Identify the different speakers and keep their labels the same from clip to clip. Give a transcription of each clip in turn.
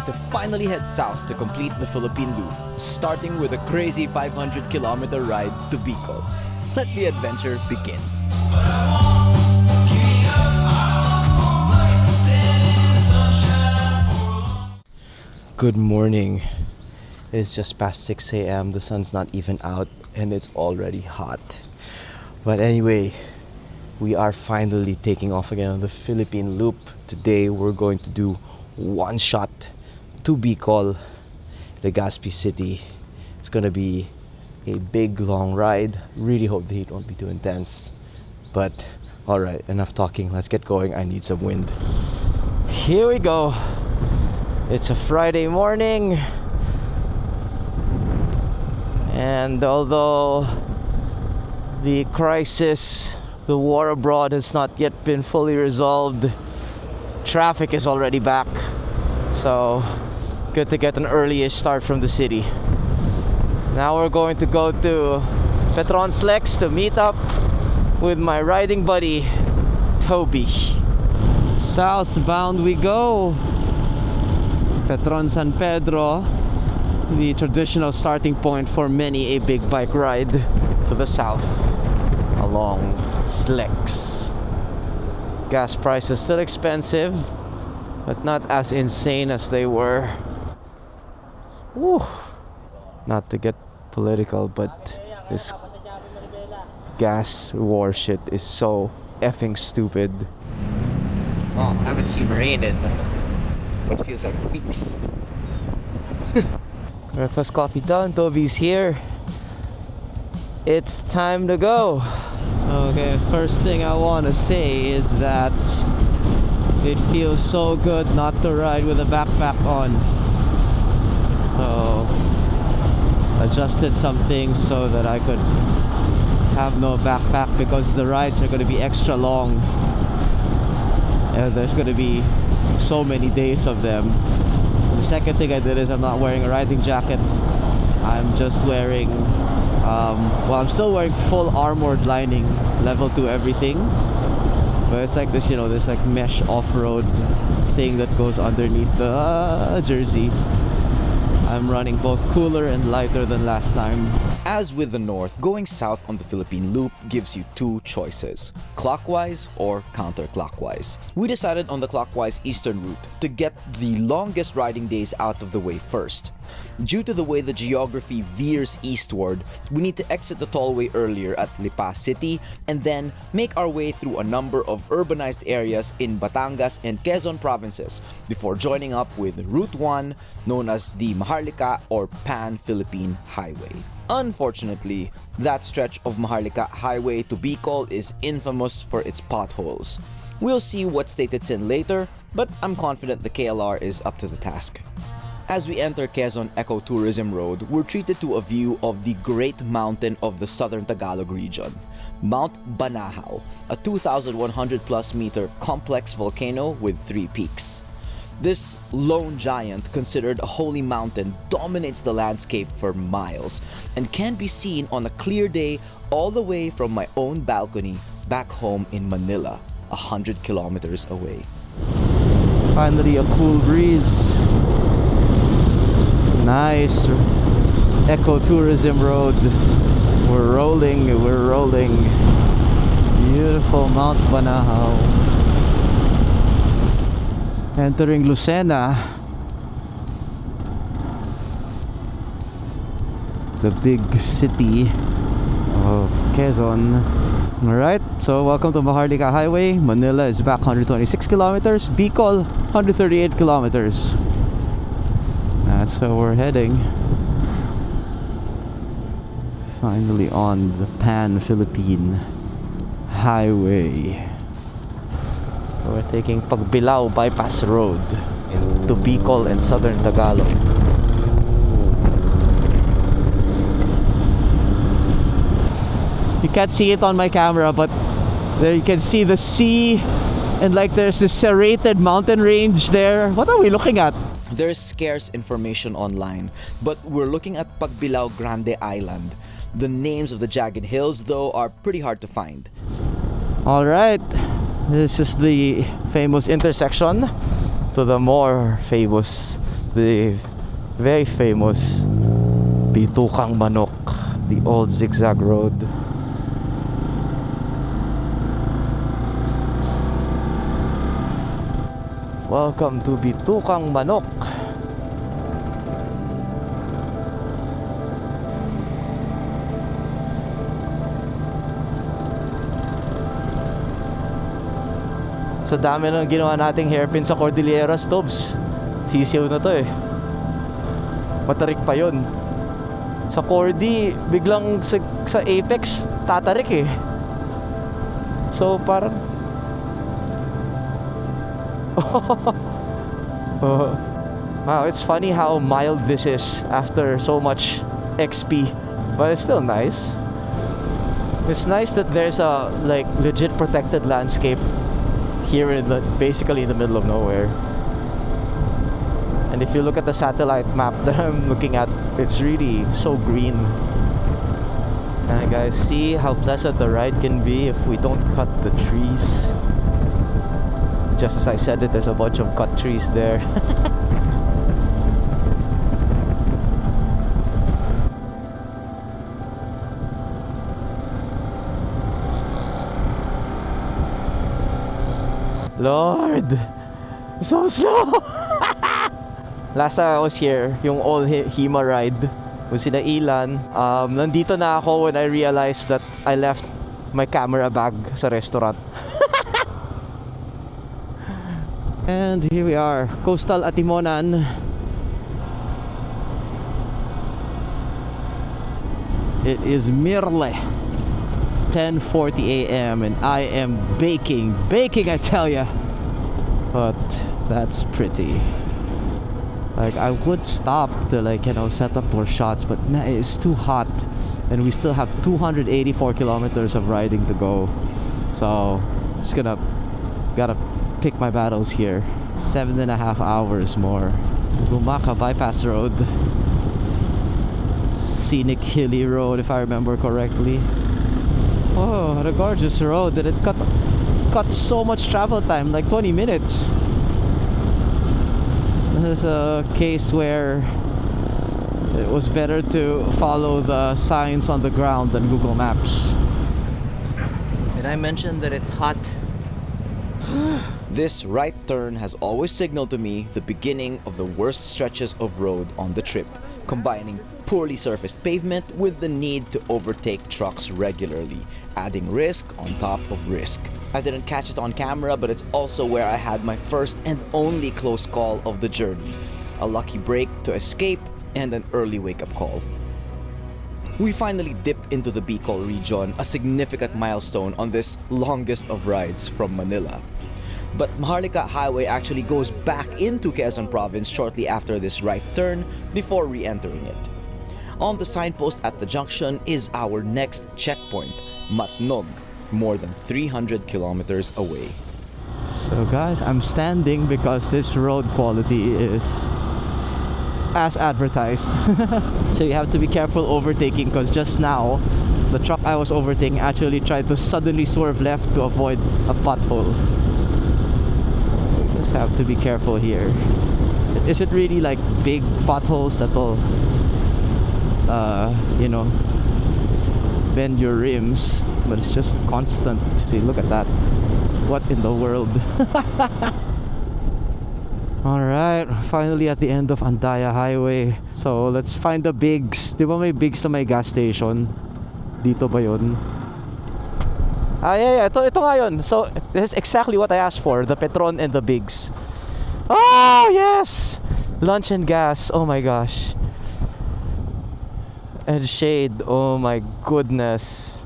Speaker 1: to finally head south to complete the Philippine Loop, starting with a crazy 500-kilometer ride to Bicol. Let the adventure begin. Good morning. It's just past 6 a.m. The sun's not even out and it's already hot. But anyway, we are finally taking off again on the Philippine Loop. Today we're going to do one shot to Bicol, Legazpi City. It's gonna be a big long ride. Really hope the heat won't be too intense. But alright, enough talking. Let's get going. I need some wind. Here we go. It's a Friday morning. And although the crisis, the war abroad has not yet been fully resolved, traffic is already back. So good to get an early-ish start from the city. Now we're going to go to Petron's Lex to meet up with my riding buddy Toby. Southbound we go. Petron San Pedro, the traditional starting point for many a big bike ride to the south along Slex. Gas prices still expensive, but not as insane as they were. Woo. Not to get political, but this gas war shit is so effing stupid. Oh, I haven't seen rain in what feels like weeks. Breakfast coffee done, Toby's here. It's time to go. Okay, first thing I want to say is that it feels so good not to ride with a backpack on. So adjusted some things so that I could have no backpack because the rides are going to be extra long. And there's going to be so many days of them. The second thing I did is I'm not wearing a riding jacket. I'm just wearing I'm still wearing full armored lining, level 2 everything, but it's like this, this like mesh off-road thing that goes underneath the jersey. I'm running both cooler and lighter than last time. As with the north, going south on the Philippine Loop gives you two choices, clockwise or counterclockwise. We decided on the clockwise eastern route to get the longest riding days out of the way first. Due to the way the geography veers eastward, we need to exit the tollway earlier at Lipa City and then make our way through a number of urbanized areas in Batangas and Quezon provinces before joining up with Route 1, known as the Maharlika or Pan-Philippine Highway. Unfortunately, that stretch of Maharlika Highway to Bicol is infamous for its potholes. We'll see what state it's in later, but I'm confident the KLR is up to the task. As we enter Quezon Ecotourism Road, we're treated to a view of the great mountain of the southern Tagalog region, Mount Banahaw, a 2,100 plus meter complex volcano with 3 peaks. This lone giant, considered a holy mountain, dominates the landscape for miles and can be seen on a clear day all the way from my own balcony back home in Manila, 100 kilometers away. Finally, a cool breeze. Nice ecotourism road. We're rolling. Beautiful Mount Banahaw. Entering Lucena, the big city of Quezon. Alright, so welcome to Maharlika Highway. Manila is back 126 kilometers. Bicol, 138 kilometers. That's where we're heading. Finally on the Pan-Philippine Highway. We're taking Pagbilao Bypass Road to Bicol and Southern Tagalog. You can't see it on my camera, but there you can see the sea and like there's this serrated mountain range there. What are we looking at?
Speaker 2: There's scarce information online, but we're looking at Pagbilao Grande Island. The names of the jagged hills, though, are pretty hard to find.
Speaker 1: Alright, this is the famous intersection to the more famous the very famous Bitukang Manok, the old zigzag road. Welcome to Bitukang Manok. Sa dami ng ginawa nating hairpin sa Cordillera Stobs, sisiw na to eh. Matarik pa yun. Sa Cordy, biglang sa Apex, tatarik eh. So parang wow, it's funny how mild this is after so much XP, but it's still nice. It's nice that there's a like legit protected landscape here in the basically in the middle of nowhere. And if you look at the satellite map that I'm looking at, it's really so green. And guys, see how pleasant the ride can be if we don't cut the trees. Just as I said it, there's a bunch of cut trees there. Lord, so slow. Last time I was here, yung old Hima ride with sina Ilan, nandito na ako when I realized that I left my camera bag sa restaurant. And here we are, Coastal Atimonan. It is merely 10:40 a.m. and I am baking I tell ya. But that's pretty. Like I would stop to like, you know, set up more shots, but man, it's too hot and we still have 284 kilometers of riding to go. So just gotta pick my battles here. 7.5 hours more. Gumaka bypass road, scenic hilly road if I remember correctly. Oh, what a gorgeous road. That it cut so much travel time, like 20 minutes. This is a case where it was better to follow the signs on the ground than Google Maps. Did I mention that it's hot?
Speaker 2: This right turn has always signaled to me the beginning of the worst stretches of road on the trip, combining poorly surfaced pavement with the need to overtake trucks regularly, adding risk on top of risk. I didn't catch it on camera, but it's also where I had my first and only close call of the journey. A lucky break to escape and an early wake-up call. We finally dip into the Bicol region, a significant milestone on this longest of rides from Manila. But Maharlika Highway actually goes back into Quezon Province shortly after this right turn before re-entering it. On the signpost at the junction is our next checkpoint, Matnog, more than 300 kilometers away.
Speaker 1: So guys, I'm standing because this road quality is as advertised. So you have to be careful overtaking because just now the truck I was overtaking actually tried to suddenly swerve left to avoid a pothole. You just have to be careful here. Is it really like big potholes that'll you know, bend your rims? But it's just constant. See, look at that. What in the world? Alright, finally at the end of Andaya Highway. So let's find the bigs. Di ba may bigs na may gas station? Dito ba yun? Ah, yeah, ito nga yun. So this is exactly what I asked for, the Petron and the bigs. Oh yes, lunch and gas. Oh my gosh. And shade. Oh my goodness.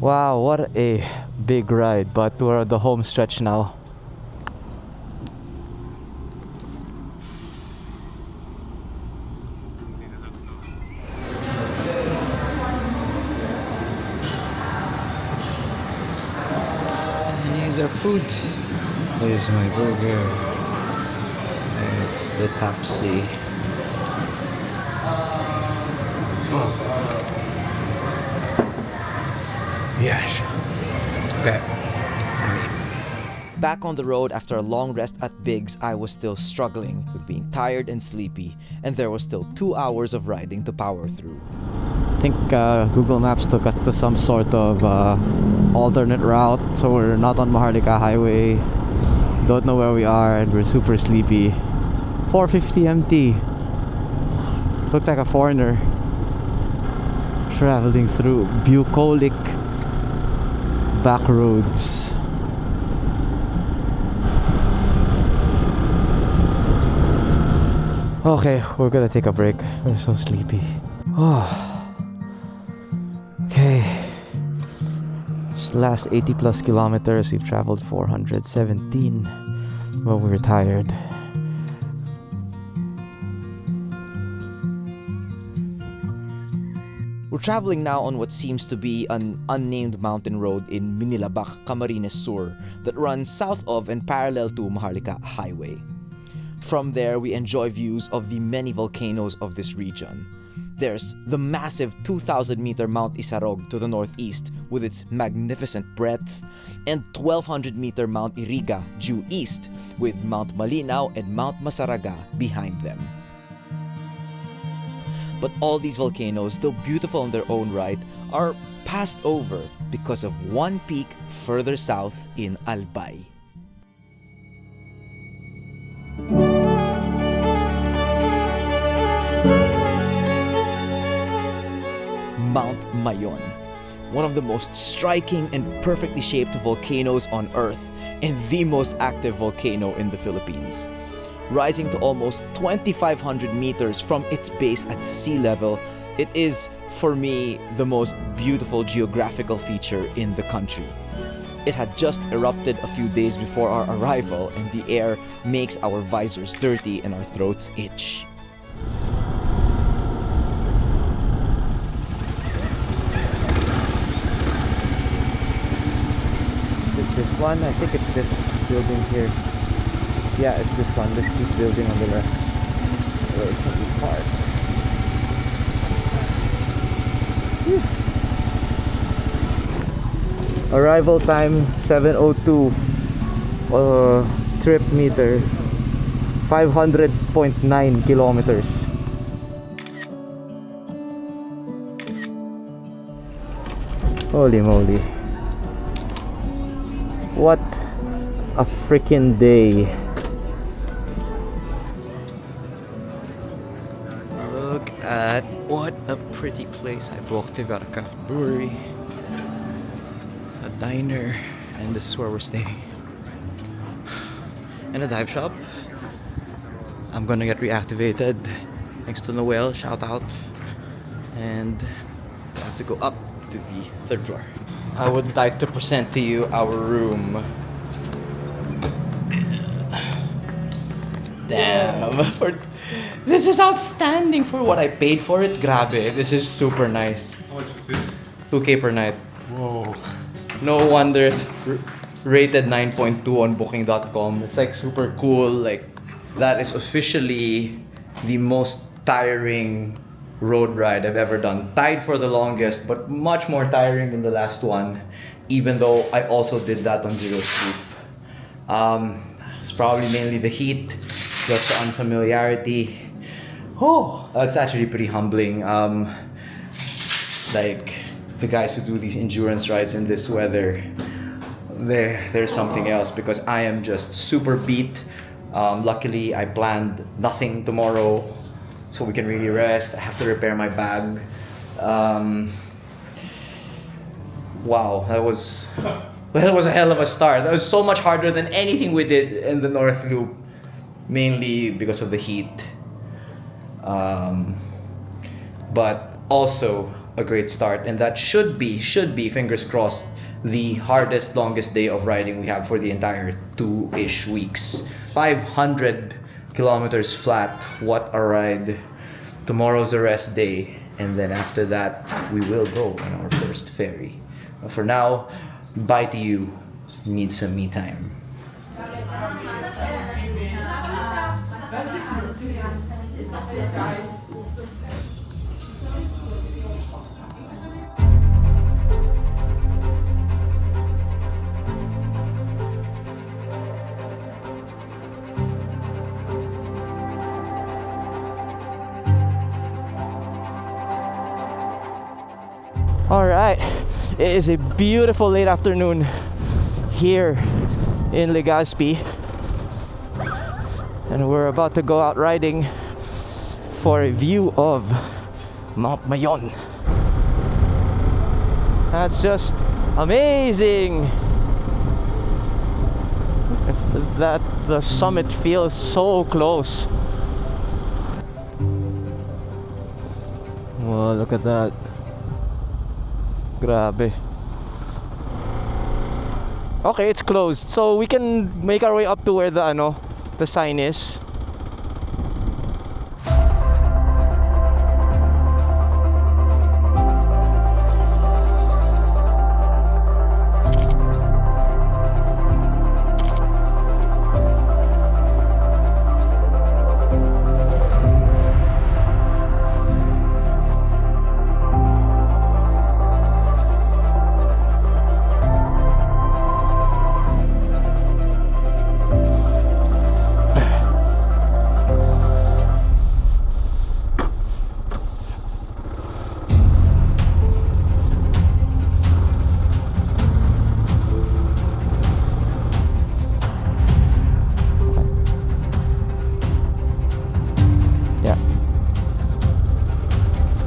Speaker 1: Wow, what a big ride. But we're at the home stretch now.
Speaker 3: Here's our food. There's my burger. There's the Tapsi. Yes. Okay.
Speaker 2: Back on the road after a long rest at Biggs, I was still struggling with being tired and sleepy, and there was still 2 hours of riding to power through.
Speaker 1: I think Google Maps took us to some sort of alternate route, so we're not on Maharlika Highway. Don't know where we are, and we're super sleepy. 450 MT. Looked like a foreigner traveling through bucolic back roads. Okay, we're gonna take a break. We're so sleepy. Oh. Okay. This last 80 plus kilometers, we've traveled 417. Well, we're tired.
Speaker 2: We're traveling now on what seems to be an unnamed mountain road in Manila-Bac, Camarines Sur that runs south of and parallel to Maharlika Highway. From there, we enjoy views of the many volcanoes of this region. There's the massive 2,000-meter Mount Isarog to the northeast with its magnificent breadth, and 1,200-meter Mount Iriga due east with Mount Malinaw and Mount Masaraga behind them. But all these volcanoes, though beautiful in their own right, are passed over because of one peak further south in Albay. Mount Mayon, one of the most striking and perfectly shaped volcanoes on Earth and the most active volcano in the Philippines. Rising to almost 2,500 meters from its base at sea level, it is, for me, the most beautiful geographical feature in the country. It had just erupted a few days before our arrival, and the air makes our visors dirty and our throats itch.
Speaker 1: This one, I think it's this building here. Yeah, it's this one, this steep building on the left. Where can we park? Whew. Arrival time 7:02. Trip meter 500.9 kilometers. Holy moly. What a freaking day.
Speaker 3: Look at what a pretty place. I walked to got a craft brewery, a diner, and this is where we're staying. And a dive shop. I'm gonna get reactivated thanks to Noel, shout out. And I have to go up to the 3rd floor. I would like to present to you our room. Damn, this is outstanding for what I paid for it. Grabe, this is super nice.
Speaker 4: How much is this?
Speaker 3: 2K per night.
Speaker 4: Whoa.
Speaker 3: No wonder it's rated 9.2 on booking.com. It's like super cool. Like, that is officially the most tiring road ride I've ever done. Tied for the longest, but much more tiring than the last one, even though I also did that on zero sleep. It's probably mainly the heat, just the unfamiliarity. Oh, that's actually pretty humbling. Like, the guys who do these endurance rides in this weather, there's something else, because I am just super beat. Luckily, I planned nothing tomorrow, so we can really rest. I have to repair my bag. Wow, that was a hell of a start. That was so much harder than anything we did in the North Loop, mainly because of the heat. But also a great start, and that should be, fingers crossed, the hardest, longest day of riding we have for the entire 2-ish weeks. 500 kilometers flat, what a ride. Tomorrow's a rest day, and then after that we will go on our first ferry. But for now, bye to you. Need some me time.
Speaker 1: Alright, it is a beautiful late afternoon here in Legazpi, and we're about to go out riding for a view of Mount Mayon. That's just amazing. That the summit feels so close. Whoa, look at that. Grabe. Okay, it's closed, so we can make our way up to where the sign is.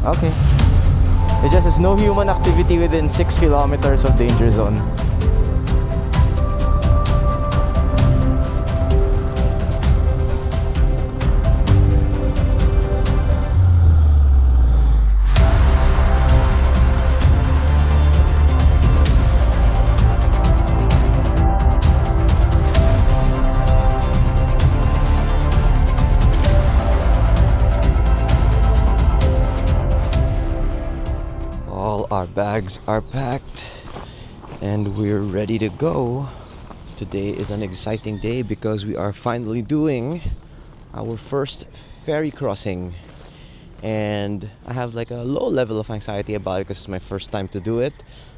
Speaker 1: Okay. It just has no human activity within 6 kilometers of danger zone. Our bags are packed and we're ready to go. Today is an exciting day because we are finally doing our first ferry crossing, and I have like a low level of anxiety about it because it's my first time to do it,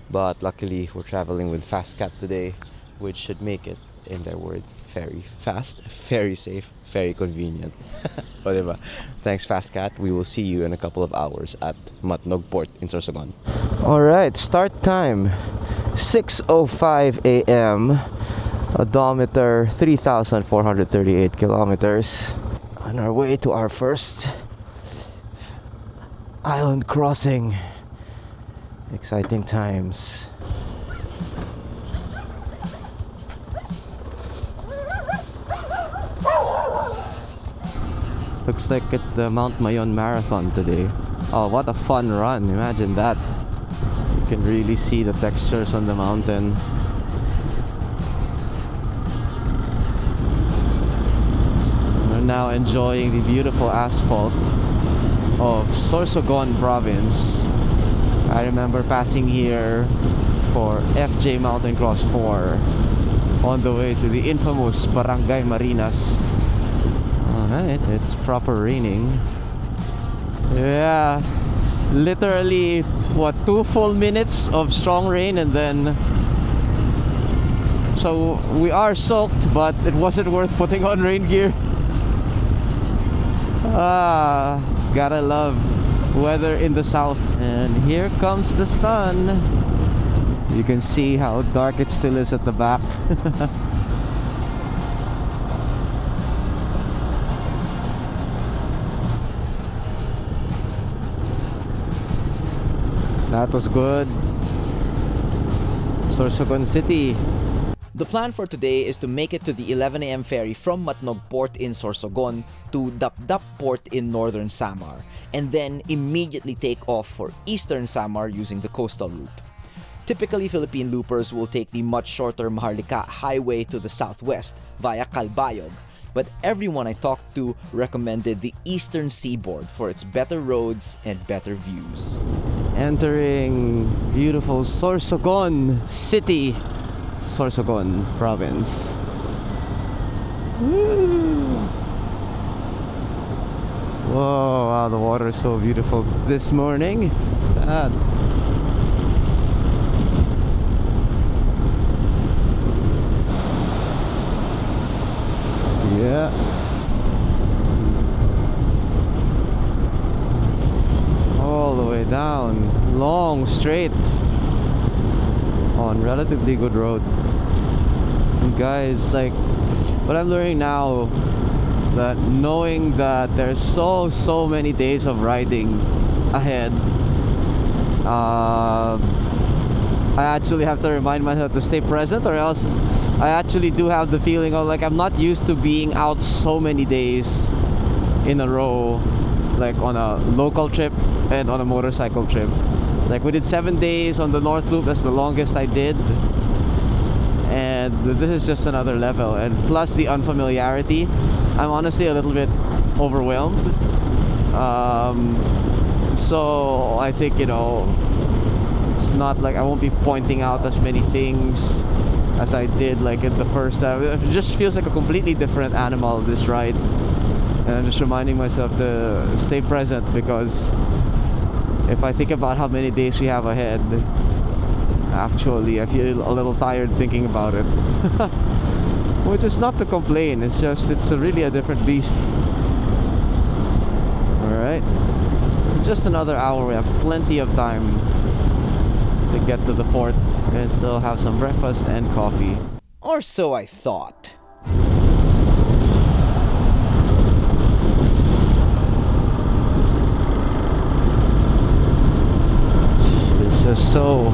Speaker 1: but luckily we're traveling with Fastcat today, which should make it, in their words, very fast, very safe, very convenient. O, diba? Thanks, Fastcat. We will see you in a couple of hours at Matnog Port in Sorsogon. Alright, start time 6:05 a.m. Odometer 3,438 kilometers. On our way to our first island crossing. Exciting times. Looks like it's the Mount Mayon Marathon today. Oh, what a fun run. Imagine that. You can really see the textures on the mountain. We're now enjoying the beautiful asphalt of Sorsogon province. I remember passing here for FJ Mountain Cross 4 on the way to the infamous Barangay Marinas. Alright, it's proper raining. Yeah, it's literally, what, 2 full minutes of strong rain, and then... So, we are soaked, but it wasn't worth putting on rain gear. Gotta love weather in the south. And here comes the sun. You can see how dark it still is at the back. That was good. Sorsogon City.
Speaker 2: The plan for today is to make it to the 11 a.m. ferry from Matnog Port in Sorsogon to Dapdap Port in northern Samar, and then immediately take off for eastern Samar using the coastal route. Typically, Philippine Loopers will take the much shorter Maharlika Highway to the southwest via Calbayog, but everyone I talked to recommended the eastern seaboard for its better roads and better views.
Speaker 1: Entering beautiful Sorsogon City, Sorsogon province. Woo! Whoa, wow, the water is so beautiful this morning. That. Yeah. All the way down, long straight. on relatively good road. And guys, like what I'm learning now, that knowing that there's so many days of riding ahead, I actually have to remind myself to stay present, or else I actually do have the feeling of like I'm not used to being out so many days in a row, like on a local trip and on a motorcycle trip. Like we did 7 days on the North Loop, that's the longest I did, and this is just another level. And plus the unfamiliarity, I'm honestly a little bit overwhelmed. So I think, you know, it's not like I won't be pointing out as many things as I did like in the first time. It just feels like a completely different animal, this ride. And I'm just reminding myself to stay present, because if I think about how many days we have ahead, actually I feel a little tired thinking about it. Which is not to complain, it's just it's really a different beast. Alright, so just another hour, we have plenty of time to get to the port and still have some breakfast and coffee.
Speaker 2: Or so I thought.
Speaker 1: It's just so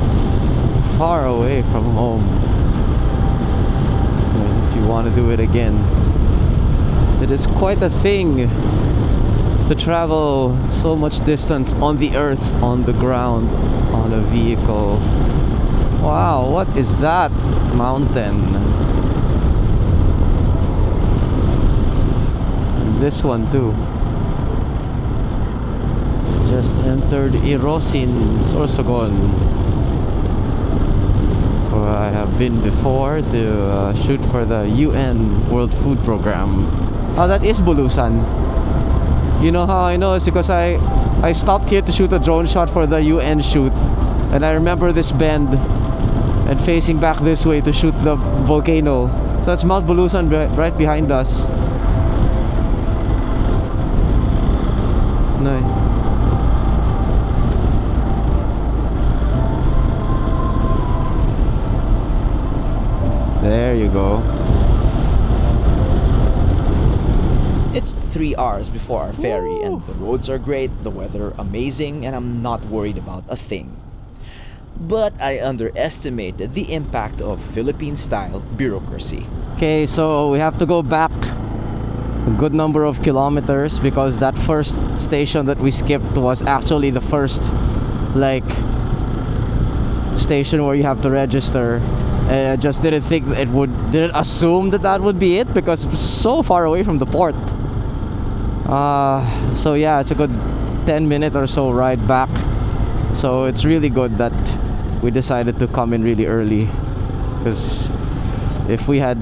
Speaker 1: far away from home. And if you want to do it again, it is quite a thing to travel so much distance on the earth, on the ground, on a vehicle. Wow, what is that mountain? And this one too. Just entered Irosin, Sorsogon, where I have been before to shoot for the UN World Food Program. Oh, that is Bulusan. You know how I know? It's because I stopped here to shoot a drone shot for the UN shoot, and I remember this bend and facing back this way to shoot the volcano. So that's Mount Bulusan right behind us. No. There you go.
Speaker 2: It's 3 hours before our ferry, and the roads are great, the weather amazing, and I'm not worried about a thing. But I underestimated the impact of Philippine-style bureaucracy.
Speaker 1: Okay, so we have to go back a good number of kilometers, because that first station that we skipped was actually the first like station where you have to register. I just didn't think that didn't assume that would be it, because it's so far away from the port. So yeah, it's a good 10-minute or so ride back. So it's really good that we decided to come in really early, because if we had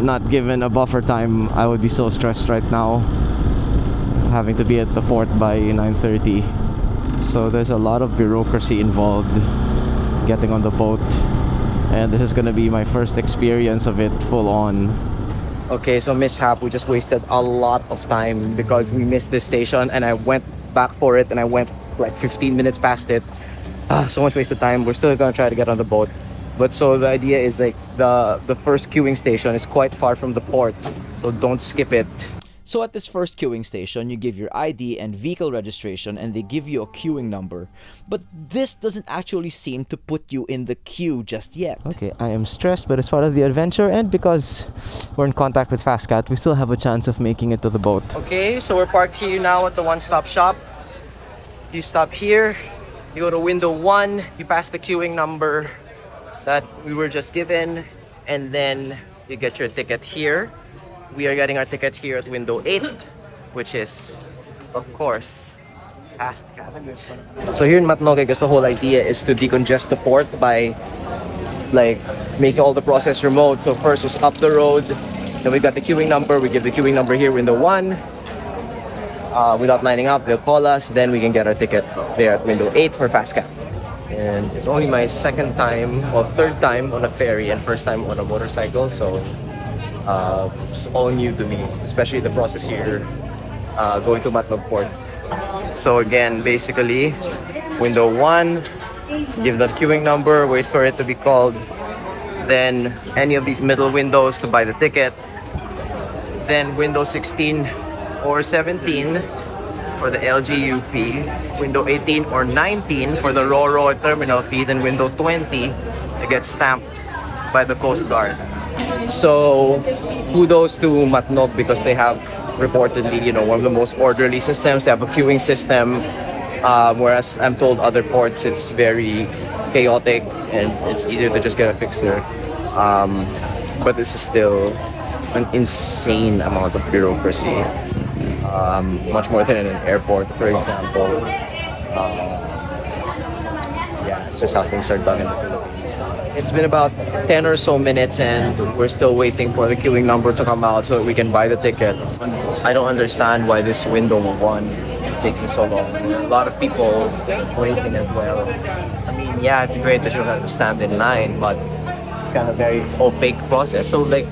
Speaker 1: not given a buffer time, I would be so stressed right now, having to be at the port by 9:30. So there's a lot of bureaucracy involved getting on the boat, and this is gonna be my first experience of it full on. Okay, so mishap, we just wasted a lot of time because we missed this station, and I went back for it and I went like 15 minutes past it. So much wasted time. We're still gonna try to get on the boat. But so the idea is like the first queuing station is quite far from the port, so don't skip it.
Speaker 2: So at this first queuing station, you give your ID and vehicle registration, and they give you a queuing number. But this doesn't actually seem to put you in the queue just yet.
Speaker 1: Okay, I am stressed, but it's part of the adventure, and because we're in contact with FastCat, we still have a chance of making it to the boat. Okay, so we're parked here now at the one-stop shop. You stop here, you go to window 1, you pass the queuing number that we were just given, and then you get your ticket here. We are getting our ticket here at window 8, which is, of course, FastCat. So here in Matnog, I guess the whole idea is to decongest the port by like making all the process remote. So first was up the road, then we got the queuing number. We give the queuing number here, window 1. Without lining up, they'll call us. Then we can get our ticket there at window 8 for FastCat. And it's only my second time, or third time on a ferry, and first time on a motorcycle. So it's all new to me, especially the process here going to Matnog Port. So again, basically, window 1, give the queuing number, wait for it to be called, then any of these middle windows to buy the ticket, then window 16 or 17 for the LGU fee, window 18 or 19 for the RoRo terminal fee, then window 20 to get stamped by the Coast Guard. So kudos to Matnog because they have reportedly, one of the most orderly systems. They have a queuing system, whereas I'm told other ports it's very chaotic and it's easier to just get a fixture. But this is still an insane amount of bureaucracy. Much more than in an airport, for example. Yeah, it's just how things are done in the Philippines. It's been about 10 or so minutes and we're still waiting for the queuing number to come out so that we can buy the ticket. I don't understand why this window 1 is taking so long. There are a lot of people waiting as well. I mean, yeah, it's great that you have to stand in line, but it's kind of very opaque process. So like,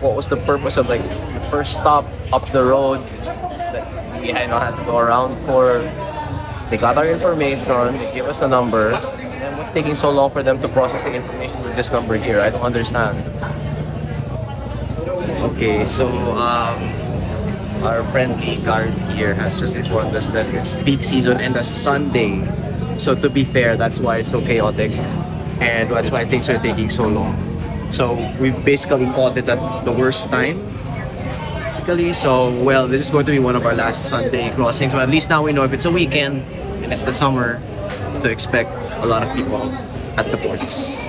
Speaker 1: what was the purpose of like the first stop up the road that we had to go around for? They got our information, they gave us a number, and what's taking so long for them to process the information with this number here? I don't understand. Okay, so our friendly guard here has just informed us that it's peak season and a Sunday. So to be fair, that's why it's so chaotic and that's why things are taking so long. So we basically caught it at the worst time. So, well, this is going to be one of our last Sunday crossings. But at least now we know if it's a weekend and it's the summer, to expect a lot of people at the ports.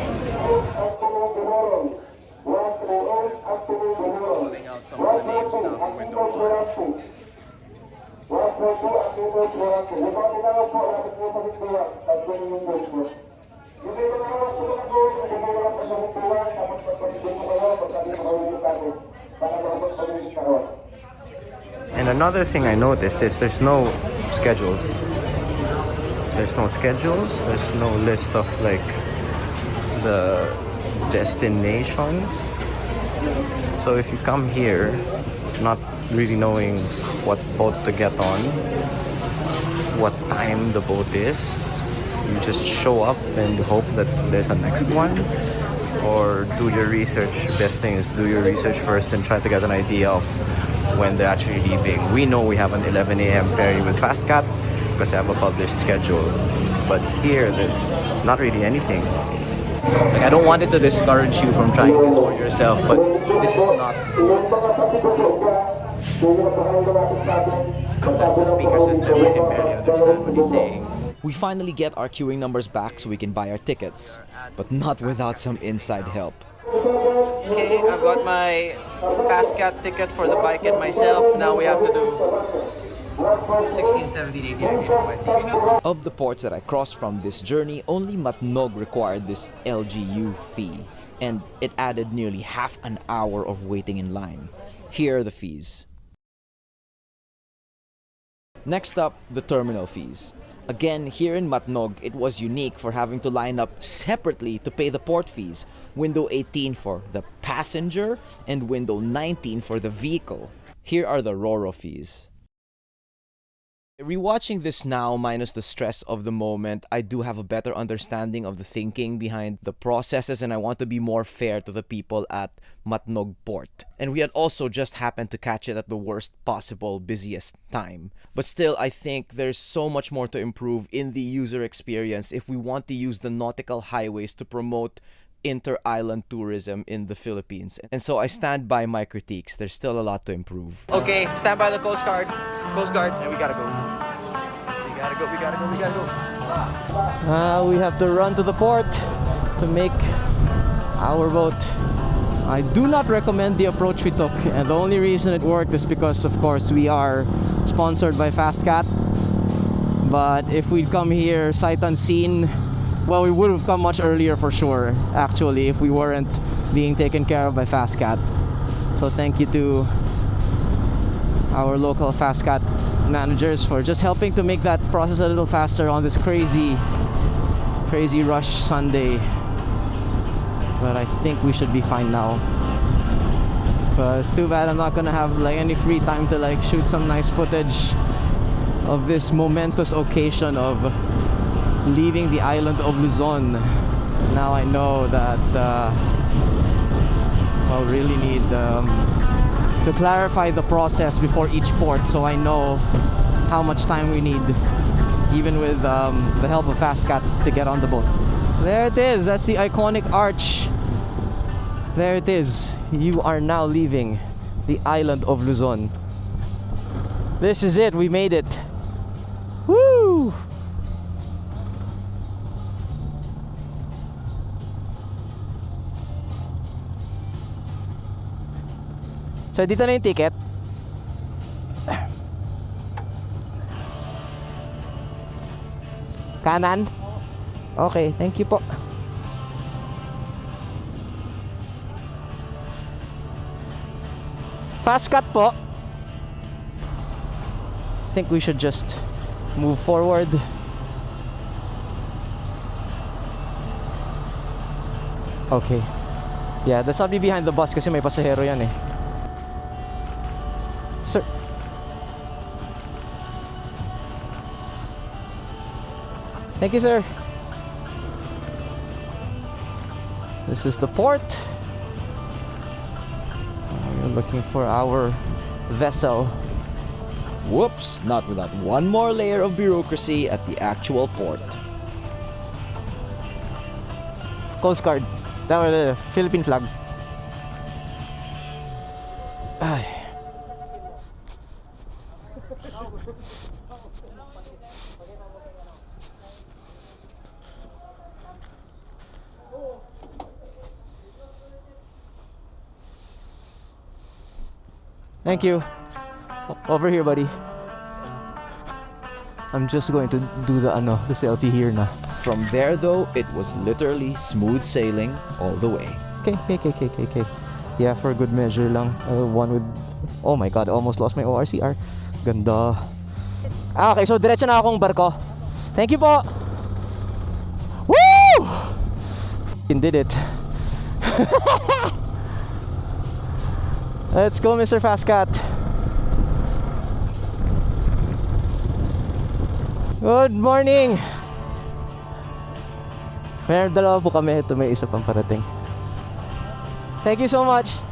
Speaker 1: Calling out some of the names now for window 1. And another thing I noticed is there's no schedules. There's no schedules. There's no list of like the destinations. So if you come here not really knowing what boat to get on, what time the boat is, you just show up and hope that there's a next one. Or do your research. Best thing is do your research first and try to get an idea of when they're actually leaving. We know we have an 11 a.m. ferry with FastCat because they have a published schedule. But here, there's not really anything. Like, I don't want it to discourage you from trying this for yourself, but this is not unless the speaker system, I can barely understand what he's saying.
Speaker 2: We finally get our queuing numbers back so we can buy our tickets, but not without some inside help.
Speaker 1: Okay, I've got my FastCat ticket for the bike and myself. Now we have to do 16, 17, 18, 19, 20.
Speaker 2: Of the ports that I crossed from this journey, only Matnog required this LGU fee, and it added nearly half an hour of waiting in line. Here are the fees. Next up, the terminal fees. Again, here in Matnog, it was unique for having to line up separately to pay the port fees. Window 18 for the passenger and window 19 for the vehicle. Here are the RoRo fees. Rewatching this now, minus the stress of the moment, I do have a better understanding of the thinking behind the processes, and I want to be more fair to the people at Matnog Port. And we had also just happened to catch it at the worst possible, busiest time. But still, I think there's so much more to improve in the user experience if we want to use the nautical highways to promote inter-island tourism in the Philippines. And so I stand by my critiques. There's still a lot to improve.
Speaker 1: Okay, stand by the Coast Guard, and we gotta go. We gotta go. We have to run to the port to make our boat. I do not recommend the approach we took, and the only reason it worked is because, of course, we are sponsored by FastCat. But if we'd come here sight unseen, well, we would have come much earlier for sure, actually, if we weren't being taken care of by FastCat. So thank you to our local FastCat managers for just helping to make that process a little faster on this crazy rush Sunday. But I think we should be fine now. But it's too bad I'm not gonna have like any free time to like shoot some nice footage of this momentous occasion of leaving the island of Luzon. Now I know that I'll really need to clarify the process before each port, so I know how much time we need, even with the help of FastCat, to get on the boat. There it is. That's the iconic arch. There it is. You are now leaving the island of Luzon. This is it. We made it. Woo! So dito na yung ticket. Kanan? Okay, thank you po. Fast cut po. I think we should just move forward. Okay. Yeah, let's not be behind the bus kasi may pasahero yan eh. Sir. Thank you, sir. This is the port. We're looking for our vessel.
Speaker 2: Whoops, not without one more layer of bureaucracy at the actual port.
Speaker 1: Coast Guard. That was the Philippine flag. Ay. Thank you. Over here, buddy. I'm just going to do the selfie here na.
Speaker 2: From there though, it was literally smooth sailing all the way.
Speaker 1: Okay. Yeah, for good measure lang. One with... Oh my god, I almost lost my ORCR. Ganda. Okay, so diretso na akong barko. Thank you po! Woo! Did it. Let's go, Mr. Fastcat. Good morning! Meron dalawa po kami. Ito may isa pang parating. Thank you so much!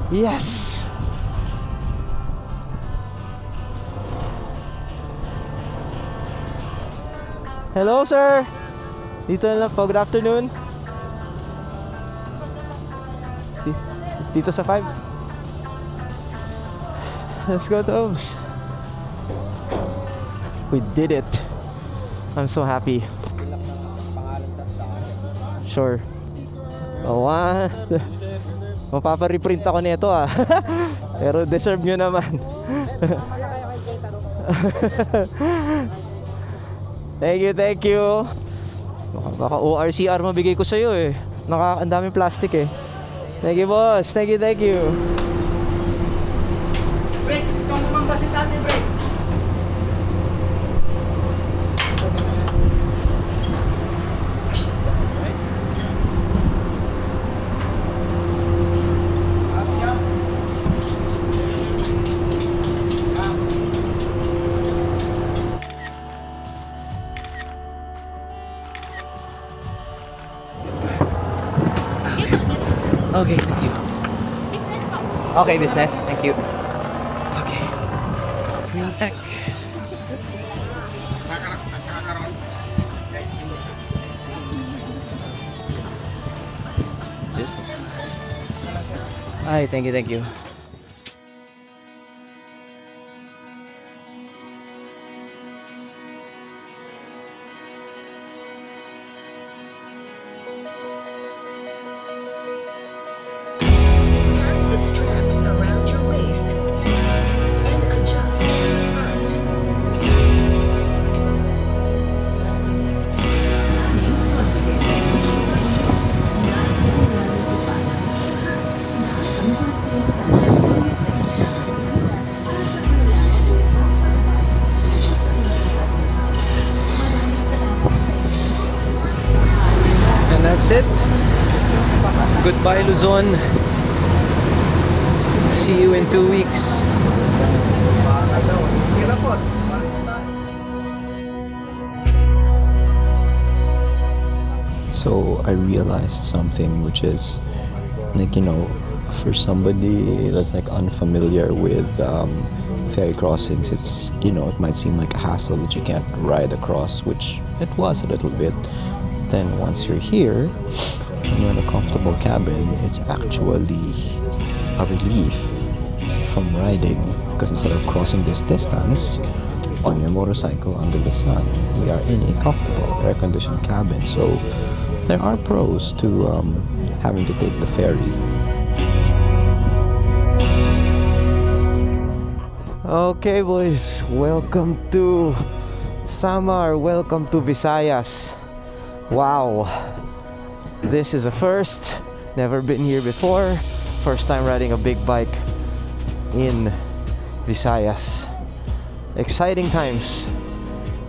Speaker 1: Yes! Hello, sir! Dito na lang po. Good afternoon. Dito sa 5. Let's go, Tobes. We did it. I'm so happy. Sure. Oh, mapapa-reprint ako nito ah. Pero deserve nyo naman. Thank you. Baka ORCR mabigay ko sa'yo eh. Ang daming plastic eh. Thank you, boss. Thank you.
Speaker 4: Brakes, ikaw naman ba si Tati Brakes?
Speaker 1: Okay, thank you. Okay, business. Thank you. Okay. Relax.
Speaker 2: This is nice.
Speaker 1: Ay, thank you.
Speaker 5: Pass the straps around your waist and adjust in the front.
Speaker 1: And that's it. Goodbye, Luzon. See you in 2 weeks.
Speaker 2: So I realized something, which is like, for somebody that's like unfamiliar with ferry crossings, it's, it might seem like a hassle that you can't ride across, which it was a little bit. Then once you're here and you're in a comfortable cabin, it's actually a relief from riding, because instead of crossing this distance on your motorcycle under the sun, we are in a comfortable air-conditioned cabin. So there are pros to having to take the ferry.
Speaker 1: Okay, boys, welcome to Samar, welcome to Visayas. Wow, this is a first, never been here before, first time riding a big bike in Visayas. Exciting times,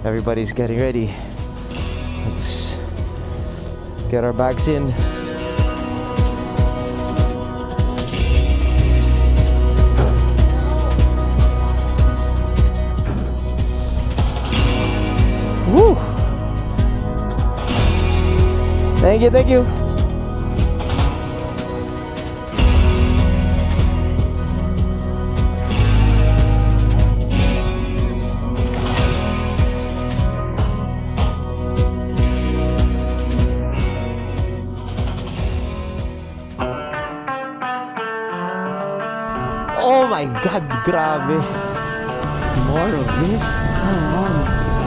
Speaker 1: everybody's getting ready. Let's get our bags in. Woo! Thank you, thank you. Oh my God, grabe. More of this? Come on.